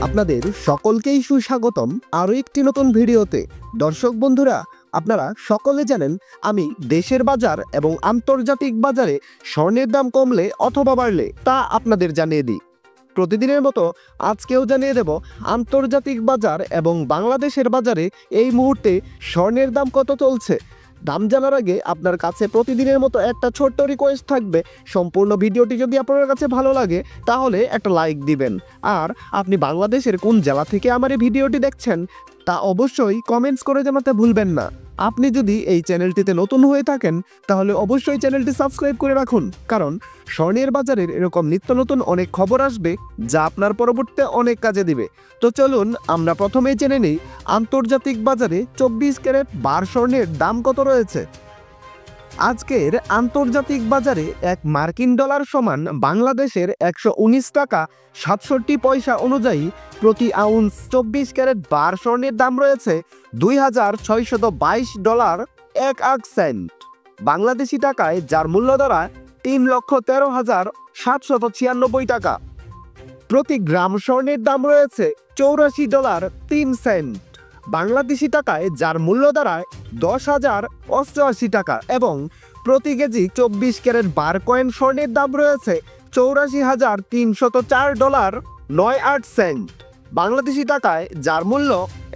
আপনাদের সকলকেই সুস্বাগতম আরও একটি নতুন ভিডিওতে। দর্শক বন্ধুরা, আপনারা সকলে জানেন আমি দেশের বাজার এবং আন্তর্জাতিক বাজারে স্বর্ণের দাম কমলে অথবা বাড়লে তা আপনাদের জানিয়ে দিই। প্রতিদিনের মতো আজকেও জানিয়ে দেব আন্তর্জাতিক বাজার এবং বাংলাদেশের বাজারে এই মুহূর্তে স্বর্ণের দাম কত চলছে। দাম জানার আগে আপনার কাছে প্রতিদিনের মতো একটা ছোট্ট রিকোয়েস্ট থাকবে, সম্পূর্ণ ভিডিওটি যদি আপনার কাছে ভালো লাগে তাহলে একটা লাইক দিবেন। আর আপনি বাংলাদেশের কোন জেলা থেকে আমার এই ভিডিওটি দেখছেন তা অবশ্যই কমেন্টস করে জানাতে ভুলবেন না। আপনি যদি এই চ্যানেলটিতে নতুন হয়ে থাকেন তাহলে অবশ্যই চ্যানেলটি সাবস্ক্রাইব করে রাখুন, কারণ স্বর্ণের বাজারের এরকম নিত্য নতুন অনেক খবর আসবে যা আপনার পরবর্তীতে অনেক কাজে দিবে। তো চলুন আমরা প্রথমেই জেনে নিই আন্তর্জাতিক বাজারে 24 ক্যারেট বার স্বর্ণের দাম কত রয়েছে। আজকের আন্তর্জাতিক বাজারে এক মার্কিন ডলার সমান বাংলাদেশের 119 টাকা 67 পয়সা অনুযায়ী প্রতি আউন্স 24 ক্যারেট বার স্বর্ণের দাম রয়েছে $2,622 1 সেন্ট বাংলাদেশি টাকায়, যার মূল্য দাঁড়ায় 3,13,796 টাকা। প্রতি গ্রাম স্বর্ণের দাম রয়েছে $84 3 সেন্ট বাংলাদেশি টাকায়, যার মূল্য দাঁড়ায় 10,088 টাকা এবং প্রতি কেজি 24 ক্যারেট বার কয়েন স্বর্ণের দাম রয়েছে $84,304 98 বাংলাদেশি টাকায়, যার মূল্য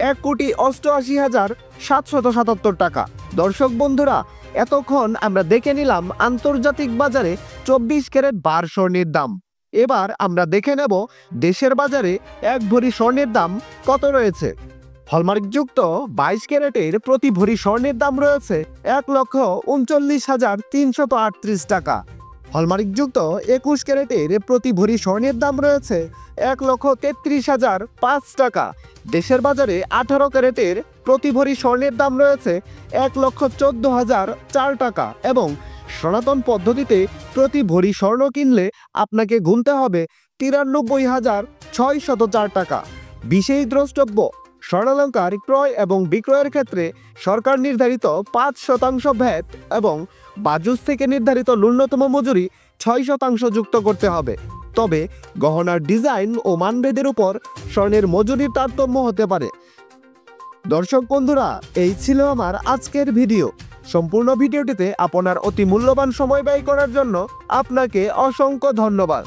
1,88,777 টাকা। দর্শক বন্ধুরা, এতক্ষণ আমরা দেখে নিলাম আন্তর্জাতিক বাজারে 24 ক্যারেট বার স্বর্ণের দাম। এবার আমরা দেখে নেব দেশের বাজারে এক ভরি স্বর্ণের দাম কত রয়েছে। হলমার্কযুক্ত 22 ক্যারেটের প্রতি ভরি স্বর্ণের দাম রয়েছে 1,39,338 টাকা। হলমার্কযুক্ত 21 ক্যারেটের প্রতি ভরি স্বর্ণের দাম রয়েছে 1,33,005 টাকা। দেশের বাজারে 18 ক্যারেটের প্রতি ভরি স্বর্ণের দাম রয়েছে 1,14,004 টাকা এবং সনাতন পদ্ধতিতে প্রতি ভরি স্বর্ণ কিনলে আপনাকে গুনতে হবে 93,604 টাকা। বিশেষ দ্রষ্টব্য, স্বর্ণালংকার ক্রয় এবং বিক্রয়ের ক্ষেত্রে সরকার নির্ধারিত 5% ভ্যাট এবং বাজুস থেকে নির্ধারিত ন্যূনতম মজুরি 6% যুক্ত করতে হবে। তবে গহনার ডিজাইন ও মানভেদের উপর স্বর্ণের মজুরির তারতম্য হতে পারে। দর্শক বন্ধুরা, এই ছিল আমার আজকের ভিডিও। সম্পূর্ণ ভিডিওটিতে আপনার অতি মূল্যবান সময় ব্যয় করার জন্য আপনাকে অসংখ্য ধন্যবাদ।